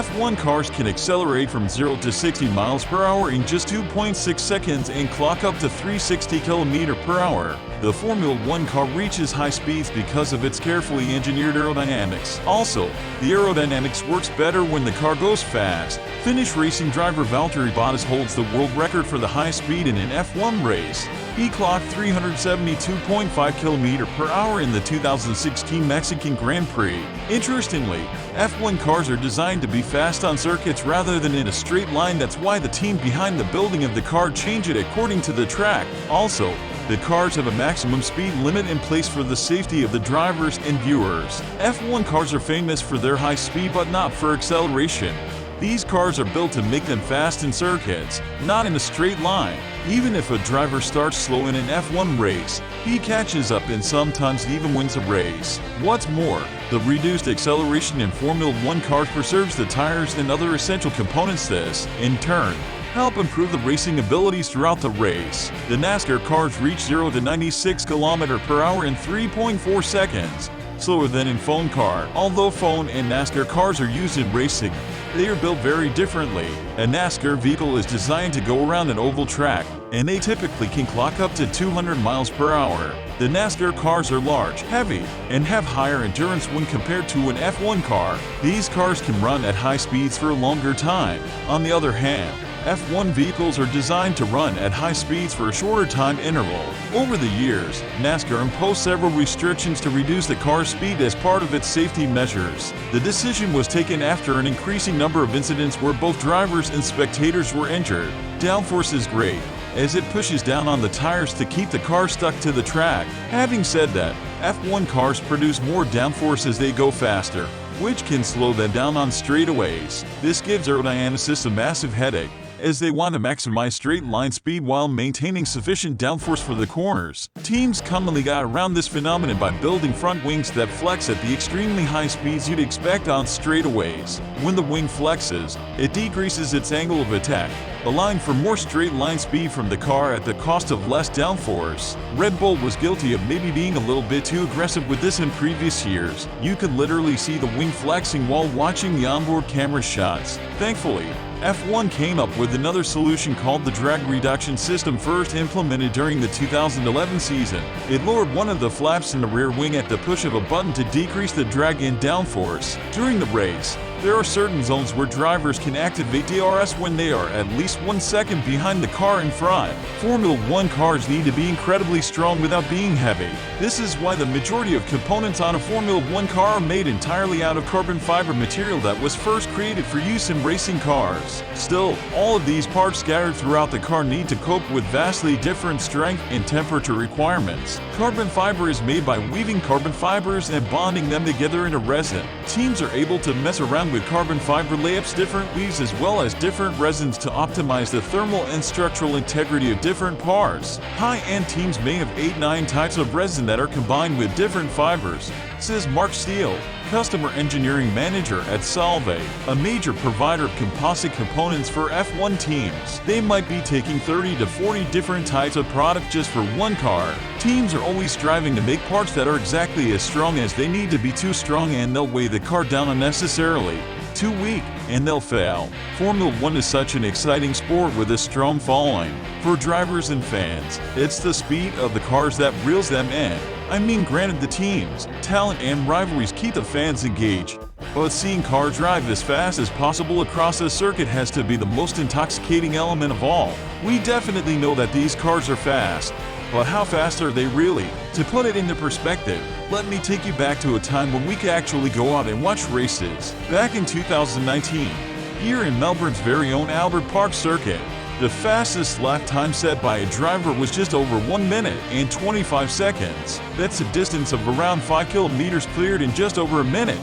F1 cars can accelerate from 0 to 60 miles per hour in just 2.6 seconds and clock up to 360 km per hour. The Formula 1 car reaches high speeds because of its carefully engineered aerodynamics. Also, the aerodynamics works better when the car goes fast. Finnish racing driver Valtteri Bottas holds the world record for the high speed in an F1 race. He clocked 372.5 km per hour in the 2016 Mexican Grand Prix. Interestingly, F1 cars are designed to be fast on circuits rather than in a straight line. That's why the team behind the building of the car changed it according to the track. Also, the cars have a maximum speed limit in place for the safety of the drivers and viewers. F1 cars are famous for their high speed but not for acceleration. These cars are built to make them fast in circuits, not in a straight line. Even if a driver starts slow in an F1 race, he catches up and sometimes even wins a race. What's more, the reduced acceleration in Formula 1 cars preserves the tires and other essential components. This, in turn, help improve the racing abilities throughout the race. The NASCAR cars reach 0 to 96 km per hour in 3.4 seconds, slower than in F1 car. Although F1 and NASCAR cars are used in racing, they are built very differently. A NASCAR vehicle is designed to go around an oval track, and they typically can clock up to 200 miles per hour. The NASCAR cars are large, heavy, and have higher endurance when compared to an F1 car. These cars can run at high speeds for a longer time. On the other hand, F1 vehicles are designed to run at high speeds for a shorter time interval. Over the years, NASCAR imposed several restrictions to reduce the car's speed as part of its safety measures. The decision was taken after an increasing number of incidents where both drivers and spectators were injured. Downforce is great, as it pushes down on the tires to keep the car stuck to the track. Having said that, F1 cars produce more downforce as they go faster, which can slow them down on straightaways. This gives aerodynamicists a massive headache, as they want to maximize straight line speed while maintaining sufficient downforce for the corners. Teams commonly got around this phenomenon by building front wings that flex at the extremely high speeds you'd expect on straightaways. When the wing flexes, it decreases its angle of attack, allowing for more straight line speed from the car at the cost of less downforce. Red Bull was guilty of maybe being a little bit too aggressive with this in previous years. You could literally see the wing flexing while watching the onboard camera shots. Thankfully, F1 came up with another solution called the drag reduction system, first implemented during the 2011 season. It lowered one of the flaps in the rear wing at the push of a button to decrease the drag and downforce. During the race, there are certain zones where drivers can activate DRS when they are at least 1 second behind the car in front. Formula 1 cars need to be incredibly strong without being heavy. This is why the majority of components on a Formula 1 car are made entirely out of carbon fiber material that was first created for use in racing cars. Still, all of these parts scattered throughout the car need to cope with vastly different strength and temperature requirements. Carbon fiber is made by weaving carbon fibers and bonding them together in a resin. Teams are able to mess around with carbon fiber layups, different weaves, as well as different resins to optimize the thermal and structural integrity of different parts. High-end teams may have 8-9 types of resin that are combined with different fibers, says Mark Steele, Customer Engineering Manager at Solve, a major provider of composite components for F1 teams. They might be taking 30 to 40 different types of product just for one car. Teams are always striving to make parts that are exactly as strong as they need to be. Too strong and they'll weigh the car down unnecessarily. Too weak, and they'll fail. Formula 1 is such an exciting sport with a strong following. For drivers and fans, it's the speed of the cars that reels them in. I mean, granted, the teams, talent, and rivalries keep the fans engaged, but seeing cars drive as fast as possible across a circuit has to be the most intoxicating element of all. We definitely know that these cars are fast, but how fast are they really? To put it into perspective, let me take you back to a time when we could actually go out and watch races. Back in 2019, here in Melbourne's very own Albert Park circuit, the fastest lap time set by a driver was just over 1 minute and 25 seconds. That's a distance of around 5 kilometers cleared in just over a minute.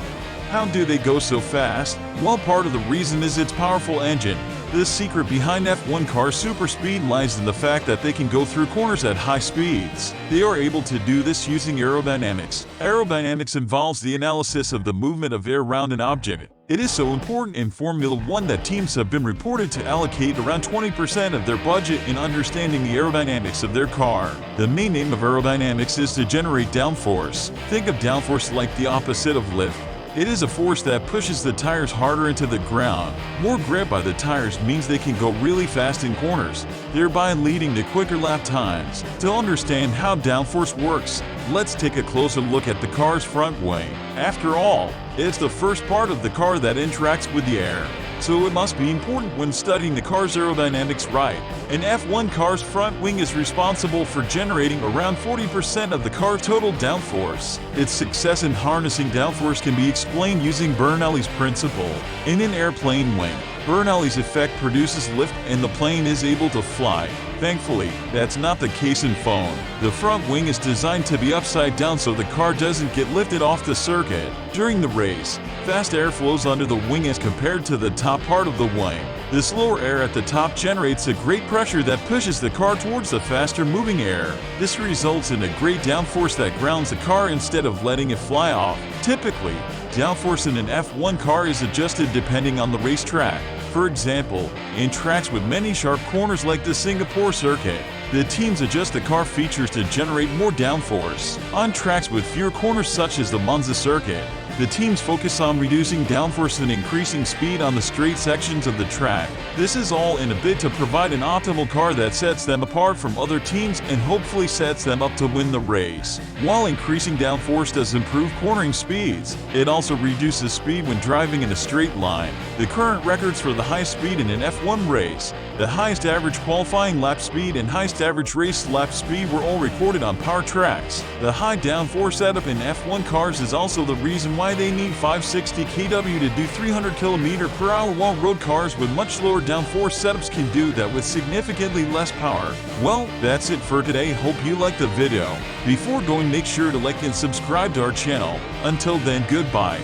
How do they go so fast? Well, part of the reason is its powerful engine. The secret behind F1 cars' super speed lies in the fact that they can go through corners at high speeds. They are able to do this using aerodynamics. Aerodynamics involves the analysis of the movement of air around an object. It is so important in Formula 1 that teams have been reported to allocate around 20% of their budget in understanding the aerodynamics of their car. The main aim of aerodynamics is to generate downforce. Think of downforce like the opposite of lift. It is a force that pushes the tires harder into the ground. More grip by the tires means they can go really fast in corners, thereby leading to quicker lap times. To understand how downforce works, let's take a closer look at the car's front wing. After all, it's the first part of the car that interacts with the air, so it must be important when studying the car's aerodynamics right. An F1 car's front wing is responsible for generating around 40% of the car's total downforce. Its success in harnessing downforce can be explained using Bernoulli's principle. In an airplane wing, Bernoulli's effect produces lift and the plane is able to fly. Thankfully, that's not the case in phone. The front wing is designed to be upside down so the car doesn't get lifted off the circuit. During the race, fast air flows under the wing as compared to the top part of the wing. The slower air at the top generates a great pressure that pushes the car towards the faster moving air. This results in a great downforce that grounds the car instead of letting it fly off. Typically, downforce in an F1 car is adjusted depending on the racetrack. For example, in tracks with many sharp corners like the Singapore circuit, the teams adjust the car features to generate more downforce. On tracks with fewer corners such as the Monza circuit, the teams focus on reducing downforce and increasing speed on the straight sections of the track. This is all in a bid to provide an optimal car that sets them apart from other teams and hopefully sets them up to win the race. While increasing downforce does improve cornering speeds, it also reduces speed when driving in a straight line. The current records for the highest speed in an F1 race, the highest average qualifying lap speed and highest average race lap speed were all recorded on power tracks. The high downforce setup in F1 cars is also the reason why they need 560 kW to do 300 km/h, while road cars with much lower downforce setups can do that with significantly less power. Well, that's it for today. Hope you liked the video. Before going, make sure to like and subscribe to our channel. Until then, goodbye.